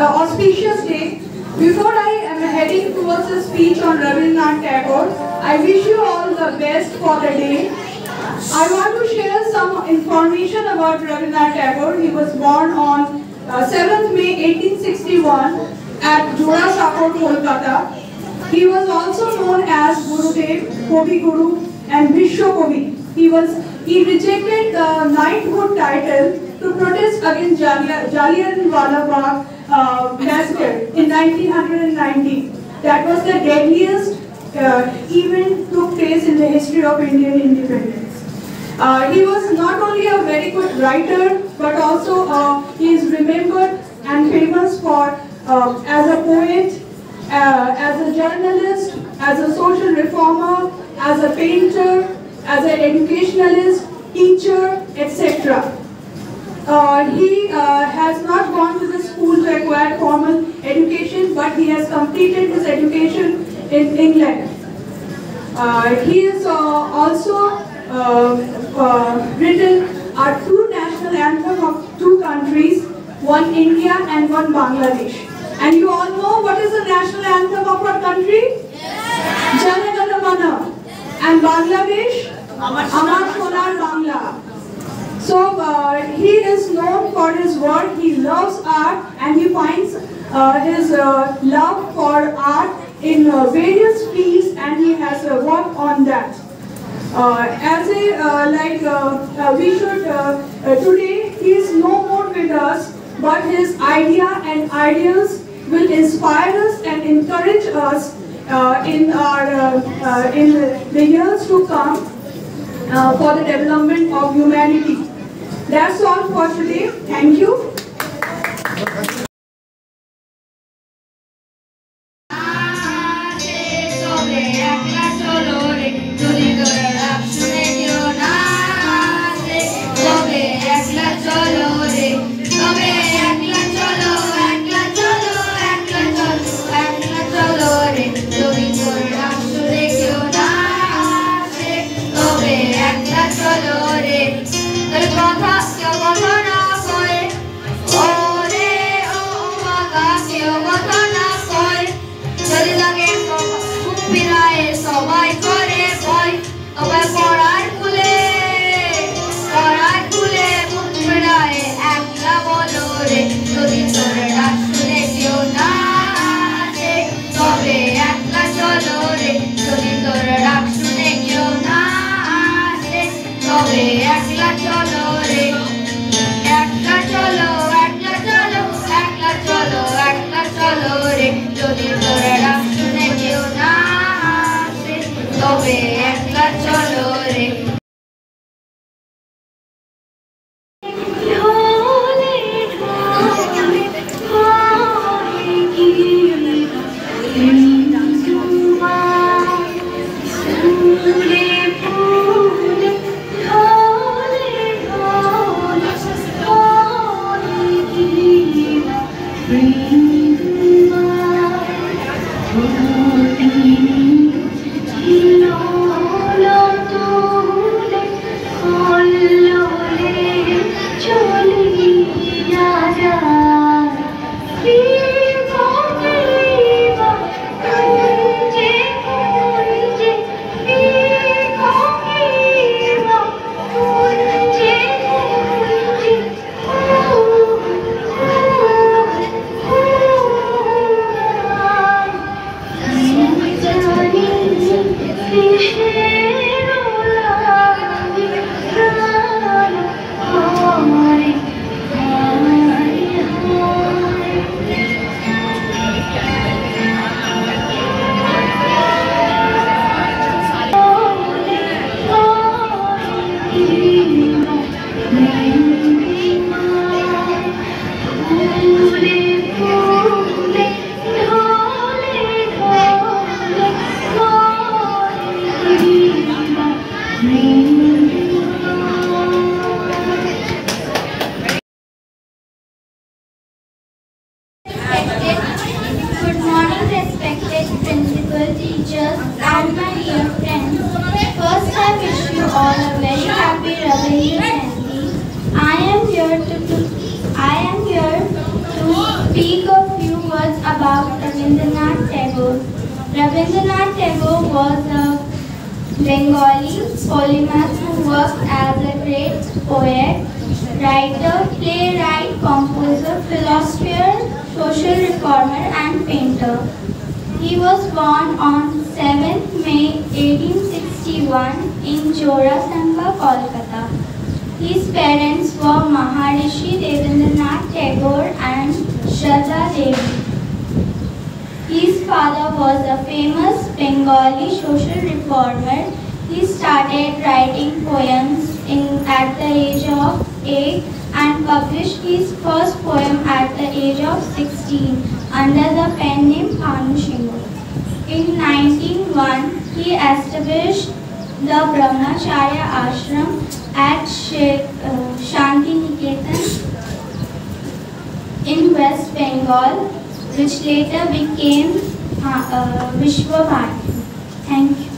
auspicious day. Before I am heading towards a speech on Rabindranath Tagore, I wish you all the best for the day. I want to share some information about Rabindranath Tagore. He was born on 7th May 1861 at Jodasapur, Kolkata. He was also known as Gurudev, Kavi Guru and Vishwa Kavi. He rejected the knighthood title to protest against Jallianwala Bagh massacre in 1919. That was the deadliest event took place in the history of Indian independence. He was not only a very good writer, but also he is remembered and famous for as a poet, as a journalist, as a social reformer, as a painter, as an educationalist, teacher, etc. He has not gone to the school to acquire formal education, but he has completed his education in England. He has also written our two national anthem of two countries, one India and one Bangladesh. And you all know what is the national anthem of our country? Yes. Jana Gana Mana. And Bangladesh? Amar Sonar Bangla. So he is known for his work. He loves art and he finds his love for art in various fields, and he has worked on that. Today he is no more with us, but his idea and ideals will inspire us and encourage us in the years to come for the development of humanity. That's all for today. Thank you. I am here to speak of Rabindranath Tagore was a Bengali polymath who worked as a great poet, writer, playwright, composer, philosopher, social reformer and painter. He was born on 7th May 1861 in Jorasanga, Kolkata. His parents were Maharishi Devendranath Tagore and Shraddha Devi. His father was a famous Bengali social reformer. He started writing poems at the age of 8 and published his first poem at the age of 16 under the pen name Bhanu Singh. In 1901, he established the Brahmacharya Ashram at Shanti Niketan in West Bengal, which later became Vishwa Bharati. Thank you.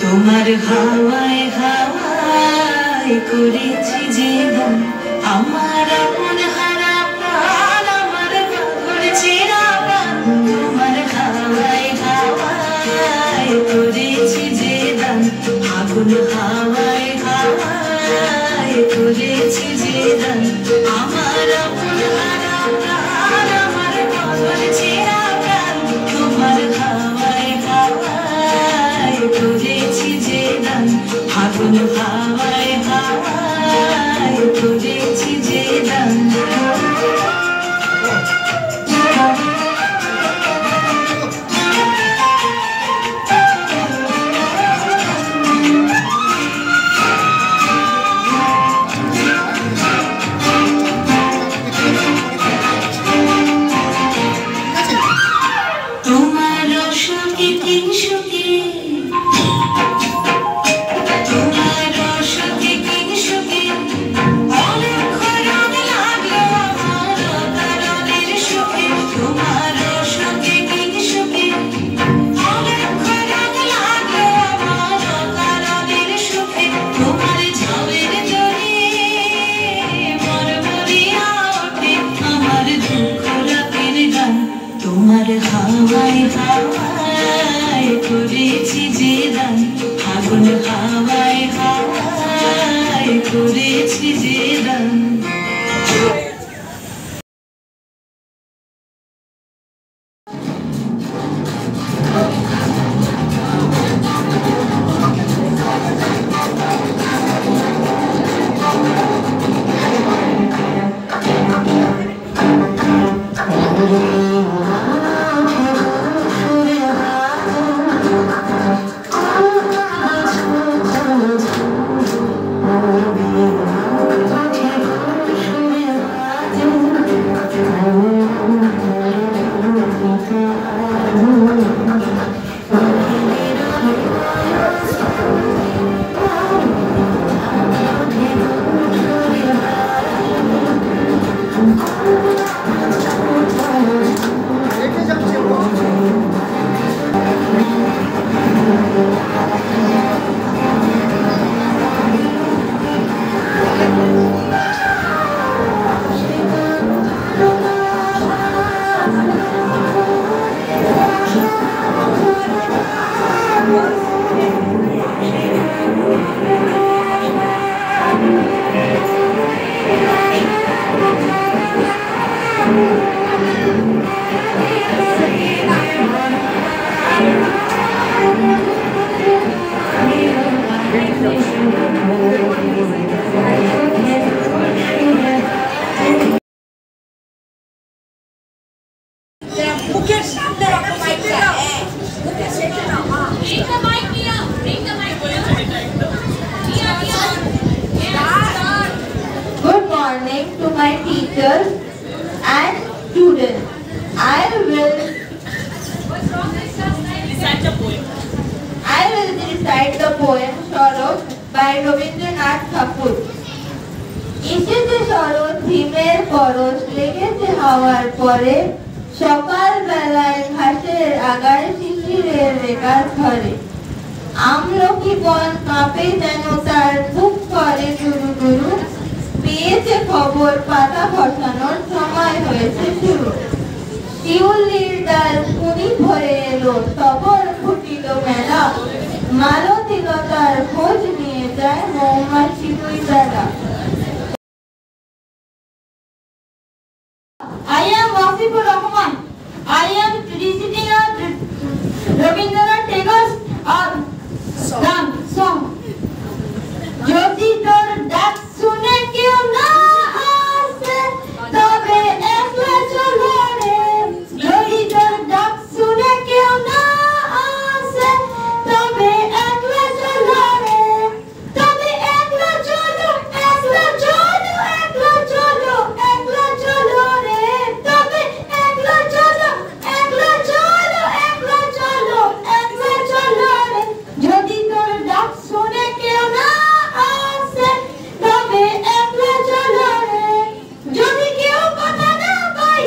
তোমার হাওয়ায় হাওয়ায় করেছি জীবন আমার মন হারা প্রাণ আমার পাগল চেরা প্রাণ তোমার হাওয়ায় হাওয়ায় করেছি জীবন আগুন হাওয়ায় হাওয়ায় করেছি জীবন আমার মন হারা প্রাণ আমার পাগল চেরা প্রাণ তোমার হাওয়ায় হাওয়ায় করেছি জীবন আগুন হাওয়ায় হাওয়ায় করেছি জীবন তোমার হাওয়ায় হাওয়ায় করেছি জীবন আগুন হাওয়ায় হাওয়ায় করেছি জীবন morning to my teachers and students. I will recite the poem Sharod by Rabindranath Tagore. এসেছে শরৎ হিমের পরশ লেগেছে হাওয়ার পরে সকাল বেলায় ঘাসের আগায় শিশিরের রেখার ঘরে আমলকি বন কাঁপে যেন তার বুক করে দুরু দুরু পেয়েছে খবর পাতা খসানোর সময় হয়েছে শুরু শিউলির ডাল কুনি ভরে এলো সবর ফুটিল মেলা মালতীলতার খোঁজ নিয়ে যায় মৌমাছি দুই বেলা I am Wasifur Rahman. I am reciting a Rabindranath Tagore's song. Jyoti tor dak sune kyun na aase, tobe ekla cholo re. Jyoti tor dak sune kyun na aase, tobe ekla cholo re. Tobe ekla cholo, ekla cholo, ekla cholo, ekla cholo re. Tobe ekla cholo, ekla cholo, ekla cholo, ekla cholo re. Jyoti tor dak sune kyun na aase, tobe ekla cholo re. Jyoti keu kotha na pai,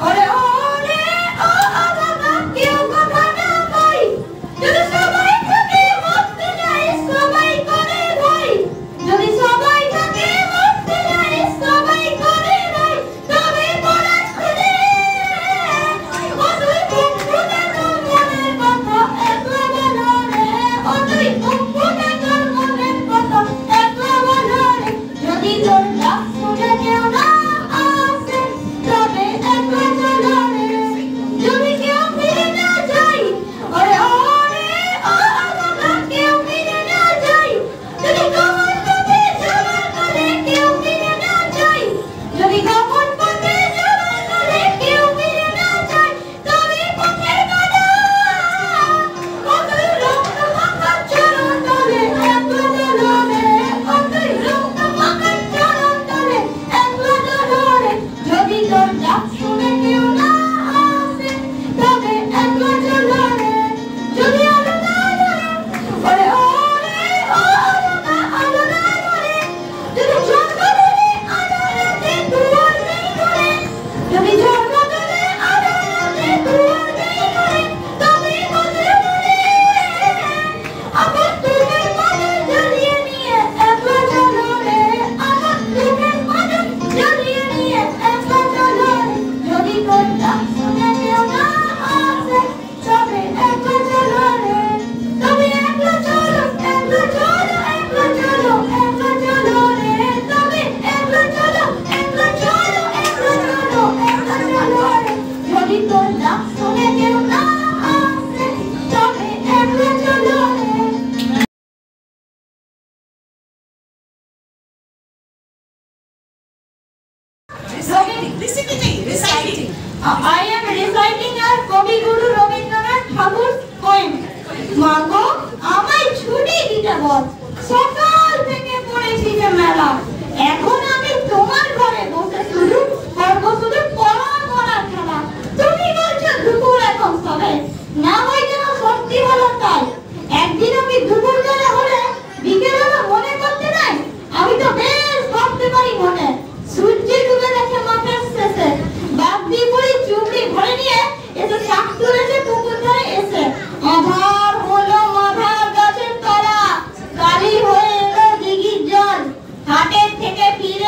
ore ore o baba keu kotha na pai. Jodi sabai thake mokte jai sabai kore bhai. Jodi sabai thake mokte jai sabai kore bhai. Tobe porat khole otoi bukhuta tor moner kotha ekla bolo re. Otoi bukhuta tor moner kotha ekla bolo re. Jodi tor dak sune keu na aase, tobe ekla cholo re. Jodi keu fire na jai, ore ore o baba keu fire na jai. Jodi kamon pote jabar kore keu fire na jai. Jodi kamon pote jabar kore keu fire na jai. Tobe poter kada otoi rokta makar charon tole ekla cholo re. Otoi rokta makar charon tole ekla cholo re. Jodi tor dak sune keu na aase, tobe ekla cholo re. Jodi alo na dore, ore ore o baba alo na dore. Jodi jhorka dore adorate duar nei kore. Jodi jhorka dore adorate duar nei kore. Tobe kote dore আমার দুধের মাঝে জ্বালিয়ে নিয়ে একলা চলো রে। আমার দুধের মাঝে জ্বালিয়ে নিয়ে একলা চলো রে। যদি তোর ডাক শুনে কেউ না আসে, তবে একলা চলো রে। তবে একলা চলো, একলা চলো, একলা চলো, একলা চলো রে। তবে একলা চলো, একলা চলো, একলা চলো, একলা চলো রে। যদি তোর ডাক শুনে কেউ না আসে, তবে একলা চলো রে। Reciting. I am reciting a Kavi Guru Rabindranath Tagore's poem. মাগো আমায় ছুটি দিতে বল, সকাল থেকে পড়েছি যে মেলা। এখন আমি তোমার ঘরে বসে শুধু করবো শুধু পড়ার খেলা। তুমি বলছো দুপুর এখন সবে, না হয় যেন সত্যি হলো তাই। একদিন আমি দুপুর বেলা হলে বিকেলবেলা মনে করতে নাই, আমি তো বেশ ভাবতে পারি মনে। সূর্য ডুবে দেখে মাঠের শেষে বাগদি পড়ি চুবড়ি ভরে নিয়ে এসে শাক তুলেছে পুকুর ধারে এসে। আধার হলো মাথার গাছের তলা, কালি হয়ে এলো দিঘির জল, হাটের থেকে ফিরে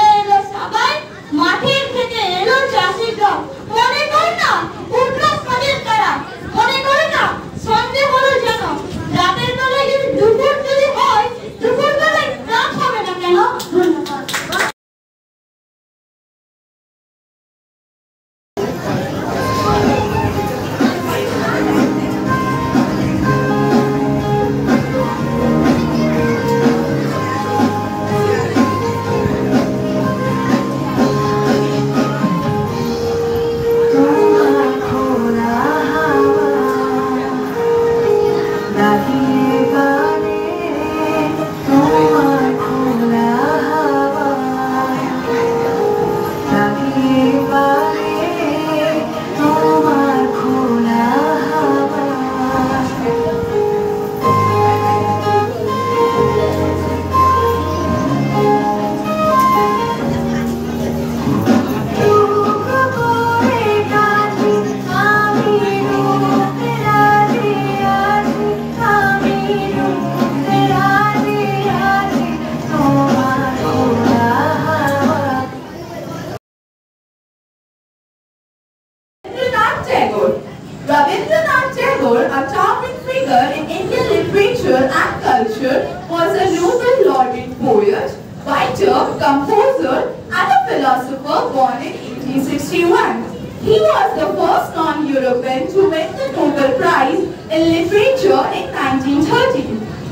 writer, composer, and a philosopher born in 1861. He was the first non-European to win the Nobel Prize in Literature in 1930.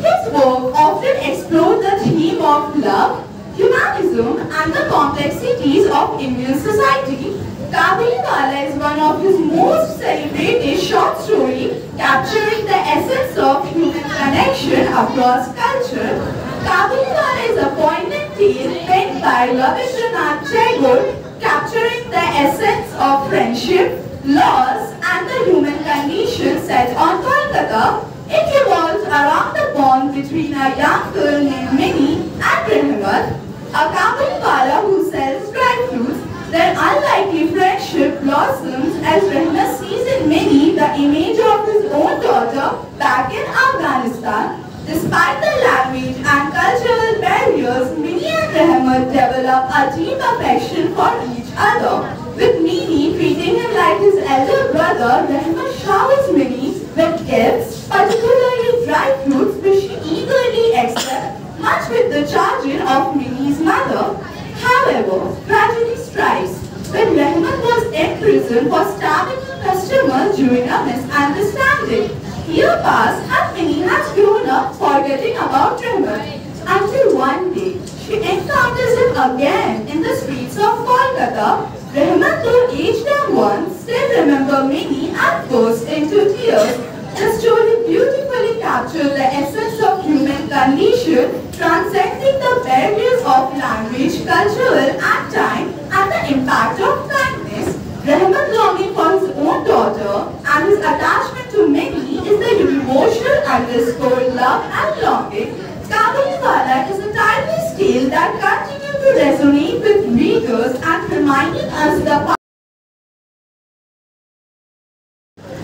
His work often explored the theme of love, humanism, and the complexities of Indian society. Kabuliwala is one of his most celebrated short stories, capturing the essence of human connection across culture. Kabuliwala is a poignant tale penned by Rabindranath Tagore, capturing the essence of friendship, loss, and the human condition set on Kolkata. It revolves around the bond between a young girl named Minnie and Rehmat, a Kabuliwala who sells dry fruits. Their unlikely friendship blossoms as Rehmat sees in Minnie the image of his own daughter back in Afghanistan. Despite the language and cultural barriers, Minnie and Rehmat develop a deep affection for each other. With Minnie treating him like his elder brother, Rehmat showers Minnie with gifts, particularly dry fruits, which she eagerly accepts, much with the chagrin of Minnie's mother. However, tragedy strikes when Rehmat was imprisoned for stabbing a customer during a misunderstanding. Years pass and Minnie has grown up forgetting about Rehmat until one day she encounters him again in the streets of Kolkata. Rehmat, though aged and one, still remember Minnie and burst into tears. The story beautifully captures the essence of human condition, transcending the barriers of language, cultural and time, and the impact of kindness. Rehmat longing for his own daughter and his attachment to Minnie is the emotional underscore love and longing. Kabuliwala is a timeless tale that continues to resonate with readers and reminding us the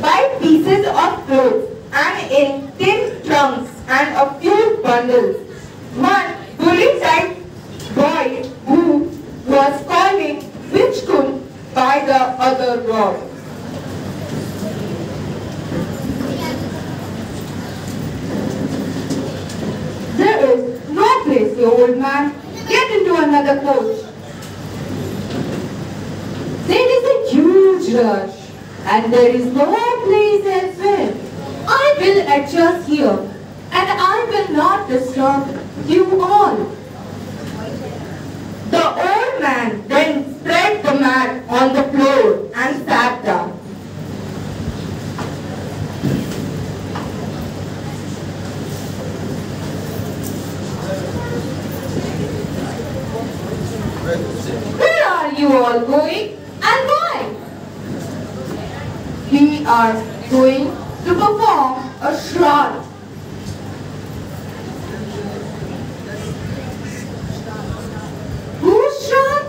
buy pieces of clothes and in tin trunks and a few bundles. One bully-type boy who was calling which could buy the other rod. There is no place, you old man. Get into another coach. There is a huge rush and there is no place elsewhere. I will adjust here and I will not disturb you all. The old man then spread the mat on the floor and sat down. Where are you all going and why? We are going to perform a shroud. Whose shroud?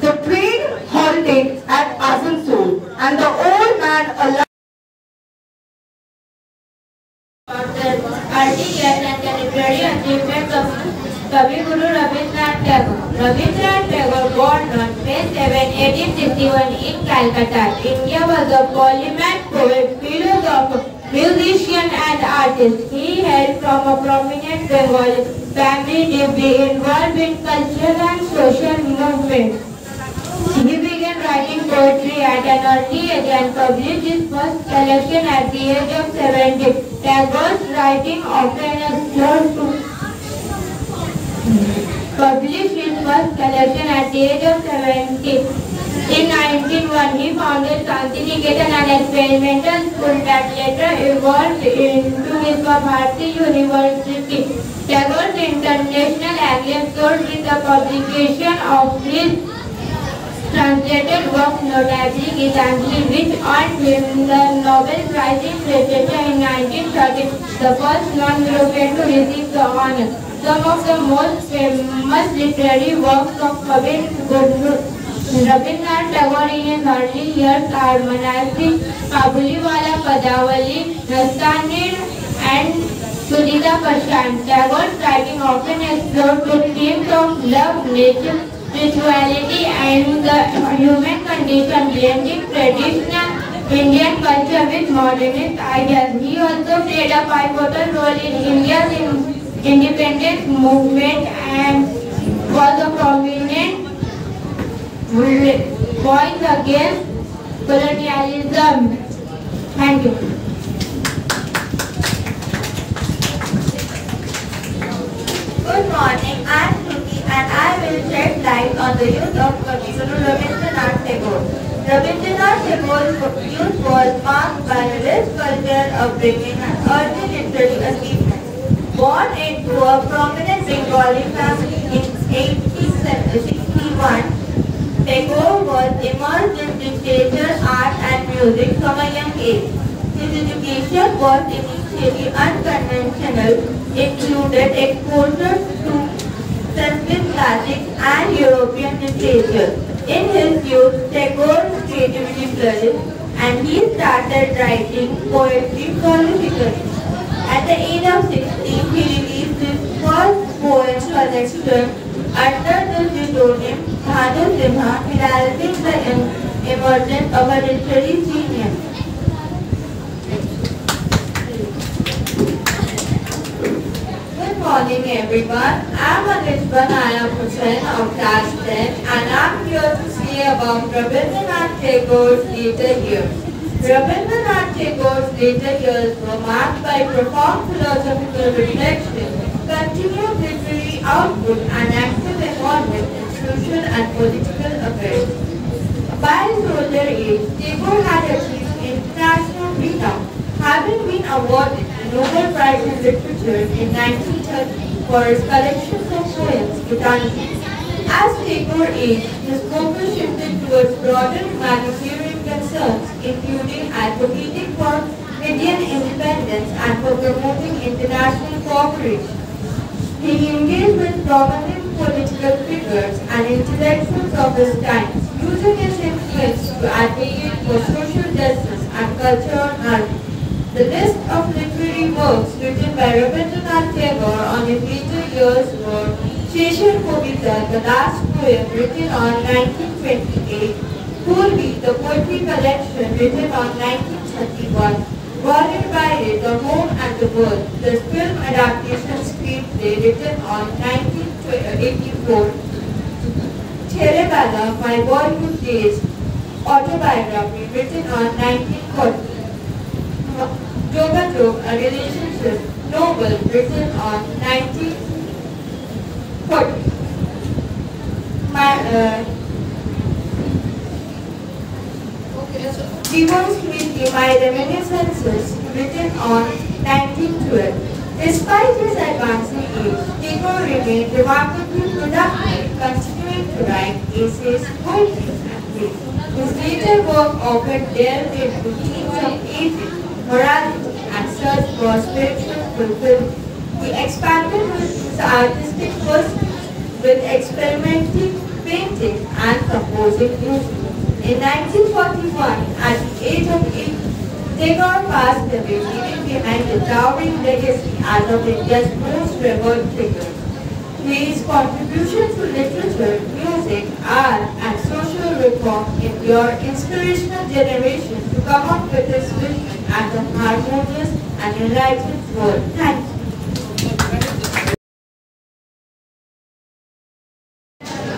The train halted at Asansol and the old man allowed articulate and the literary achievements of Kavi Guru Rabindranath Tagore. Rabindranath Tagore, born on May 7, 1861 in Calcutta, India, was a polymath poet, philosopher, musician and artist. He hailed from a prominent Bengali family deeply involved in cultural and social movements. He began writing poetry at an early age and published his first collection at the age of 70. Tagore's writing often explored to publish his first collection at the age of 70. In 1901, he founded Santiniketan, an experimental school that later evolved into Vishwabharati University. Tagore's international acclaim soared with the publication of his translated work, notably Gitanjali, which earned him the Nobel Prize in Literature in 1930, the first non-European to receive the honor. Some of the most famous literary works of Kavi Guru Rabindranath Tagore in his early years are Manasi, Kabuliwala, Padavali, Nastanir, and Sudhita Prashant. Tagore's writing often explored the themes of love, nature, spirituality and the human condition, blending traditional Indian culture with modernist ideas. He also played a pivotal role in India's independence movement and was a prominent voice against colonialism. Thank you. Good morning, I am Shruti and I will shed light on the youth of Kavi Guru Rabindranath Tagore. Rabindranath Tagore's youth was marked by a rich culture upbringing and early literary achievements. Born into a prominent Bengali family in 1861, Tagore was immersed in literature, art and music from a young age. His education was initially unconventional, included exposure to Sanskrit classics and European literature. In his youth, Tagore's creativity flourished and he started writing poetry prolifically. At the age of 16, he released his first poem collection under the pseudonym Bhanu Simha, heralding the emergence of a literary genius. Good morning everyone. I am Anishba Naya Hussain of class 10 and I am here to say about Rabindranath Tagore's later years. Rabindranath Tagore's later years were marked by profound philosophical reflection, continued literary output and active involvement in social and political affairs. By his older age, Tagore had achieved international renown, having been awarded the Nobel Prize in Literature in 1930 for his collections of poems, Gitanjali. As Tagore aged, his focus shifted towards broader humanitarian concerns, including advocating for Indian independence and for promoting international cooperation. He engaged with prominent political figures and intellectuals of his times, using his influence to advocate for social justice and cultural harmony. The list of literary works written by Rabindranath Tagore on his later years were Sheshar Kovita, the last poem written on 1928, Purvi, the poetry collection written on 1931, Warren Baire, The Home and the World, the film adaptation screenplay written on 1984, Theravada, My Boyhood Days, autobiography written on 1940, Yoga Jog, a relationship novel written on 1940, Divorce with My Reminiscences written on 1912. Despite his advancing age, Tagore remained remarkably productive, continuing to write essays, poetry and plays. His later work often delved into themes of aging, morality and search for spiritual fulfillment. He expanded his artistic pursuits with experimenting, painting and composing music. In 1941, at the age of 80, Tagore passed away, leaving behind a towering legacy as of India's most revered figure. His contributions to literature, music, art, and social reform endure inspirational generations to come up with his vision as a harmonious and enlightened world. Thank you.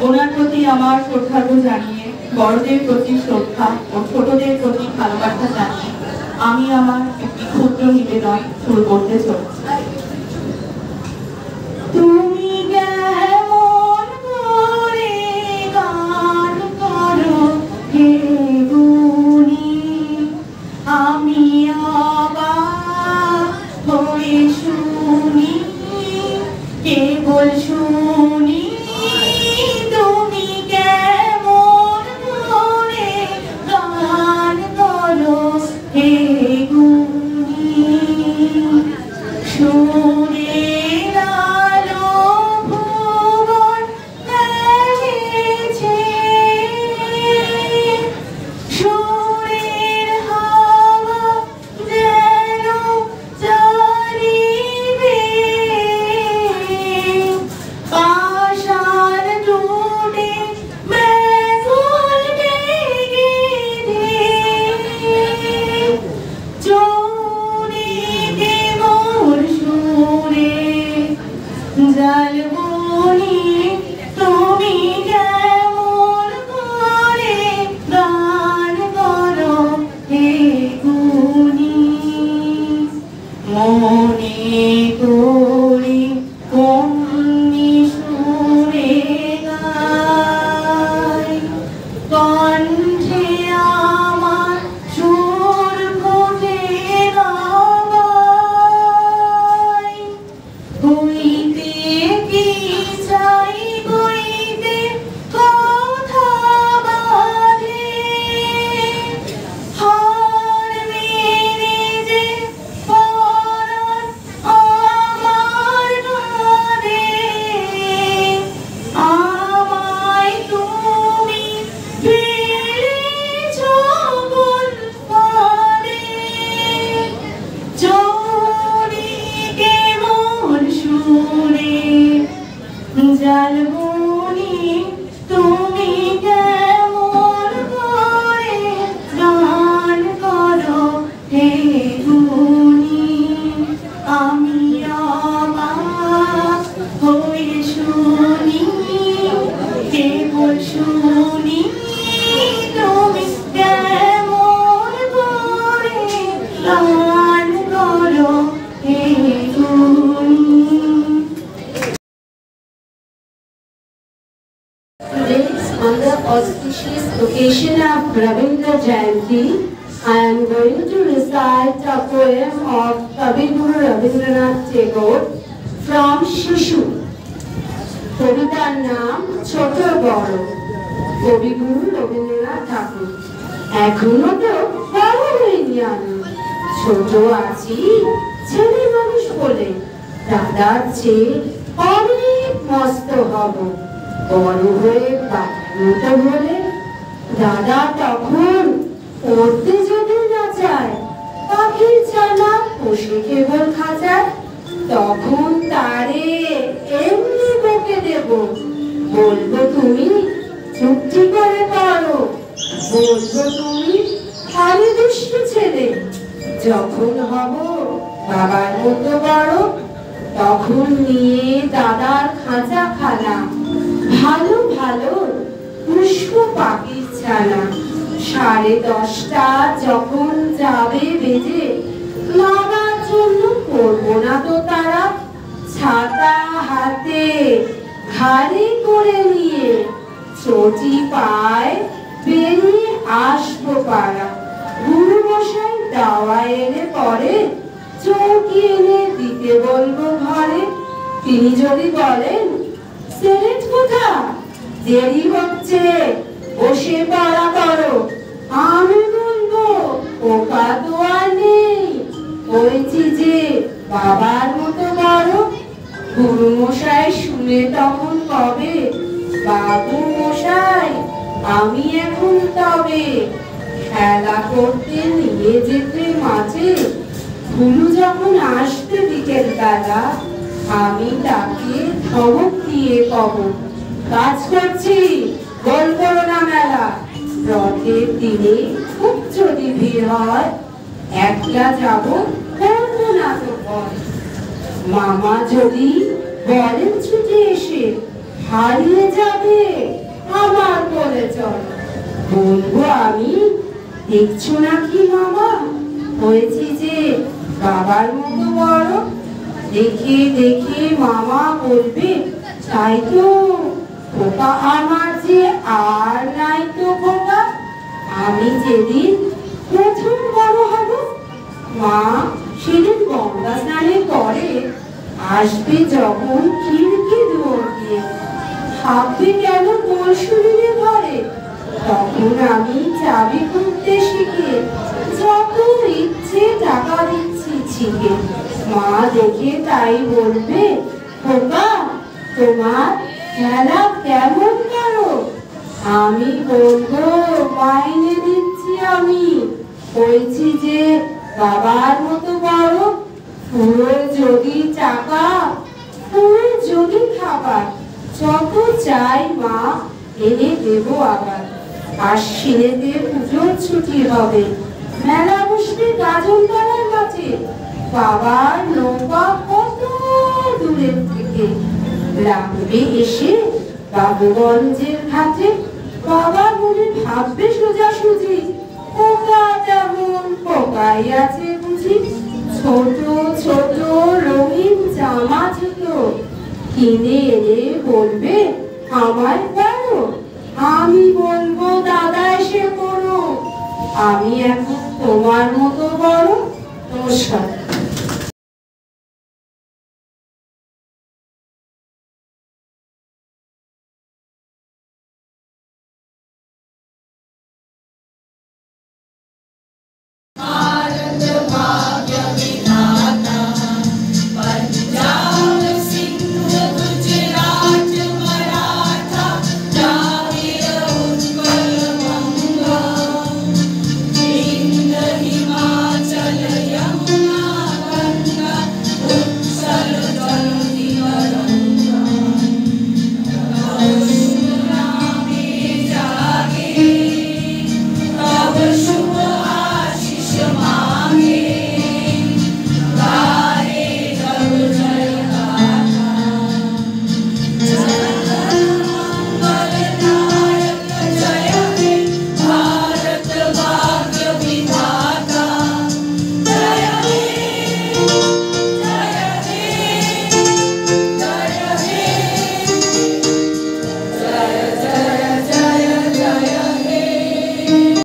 ওনার প্রতি আমার শ্রদ্ধার্ঘ জানিয়ে, বড়দের প্রতি শ্রদ্ধা ও ছোটদের প্রতি ভালোবাসা জানিয়ে আমি আমার একটি ক্ষুদ্র নিবেদন শুরু করতে চলেছি। তুমি কেমন করে গান করো হে গুণী, আমি অবাক হয়ে শুনি, কেবল শুনি। তুমি কেমন করে গান করো হে গুণী, ফাল্গুনি তুমি কেমন করে গান করো হে গুণী, আমি অবাক হয়ে শুনি, কেবল শুনি তুমি কেমন করে গান করো হে গুণী। Today, on the auspicious occasion of Rabindra Jayanti, I am going to recite a poem of Kavi Guru Rabindranath Tagore from Shishu. কবিতার নাম ছোট বড়, কবিগুরু রবীন্দ্রনাথ ঠাকুর। এখনো তো বড় হইনি আমি, ছোট আছি ছেলে মানুষ বলে, দাদার চেয়ে অনেক মস্ত হব, বড় হয়ে মতো বলে। দাদা তখন পড়তে যদি না চায়, পাখির ছানা বসে কেবল খাঁচায়, তখন তারে এমনি বকে দেব, বলবো তুমি চুপটি করে পড়ো, বলবো তুমি আমি দুষ্টু ছেলে। যখন হব বাবার মতো বড়, তখন নিয়ে দাদার খাঁচা খানা, ভালো ভালো পুষ্প পাখির ছানা। 10:30 যখন যাবে বেজে, নামার জন্য করবো না তো তারা, ছাতা হাতে ঘাড়ে করে নিয়ে, চটি পায় বেরিয়ে আসবো পাড়া। গুরু মশাই দাওয়া এলে পরে, চৌকি এনে দিতে বলবো ঘরে। তিনি যদি বলেন সেলেট কোথা, দেরি হচ্ছে বসে পড়া করো, আমি বলবো ওকা তো আর নেই, হয়েছি যে বাবার মতো বড়। গুরু মশাই শুনে তখন কবে, বাবু মশাই আমি এখন তবে খেলা করতে নিয়ে যেতে মাঝে, গুরু যখন আসবে বিকেল বেলা, আমি তাকে ধমক দিয়ে কব, কাজ করছি গোল করো না মেলা। রথের দিনে খুব যদি ভিড় হয়, একলা যাব করবো না তো ভয়। মামা যদি বলেন ছুটে এসে, হারিয়ে যাবে আমার বলে চল, বলবো আমি দেখছো নাকি মামা, হয়েছি যে বাবার মতো বড়। দেখে দেখে মামা বলবে, তাই তো খোকা আমার যে আর নাই তো খোকা, আমি যেদিন প্রথম বড় হব, মা সেদিন গঙ্গা স্নানের পরে আসবে যখন খিড়কি দুয়ার দিয়ে, ভাববে কেন পরশুদিনে ঘরে, তখন আমি চাবি খুলতে শিখে যত ইচ্ছে টাকা দিচ্ছি ছিকে। মা দেখে তাই বলবে, খোকা তোমার খেলা কেমন করো, আমি বলবো মাইনে দিচ্ছি আমি, হয়েছি যে বাবার মতো বড়। পুরো যদি টাকা, পুরো যদি খাবার, যত চাই মা এনে দেবো আবার। আশ্বিনেতে পুজোর ছুটি হবে, মেলা বসবে গাজনতলার মাঠে, বাবার নৌকা কত দূরের থেকে লাগবে এসে বাবুগঞ্জের ঘাটে। বাবা বলে ভাববে সোজাসুজি, পোকা যেমন পোকাই আছে বুঝি। ছোট ছোট রঙিন জামা জুতো কিনে এনে বলবে আমায় পরো, আমি বলবো দাদা এসে পড়ো, আমি এখন তোমার মতো বড়। নমস্কার।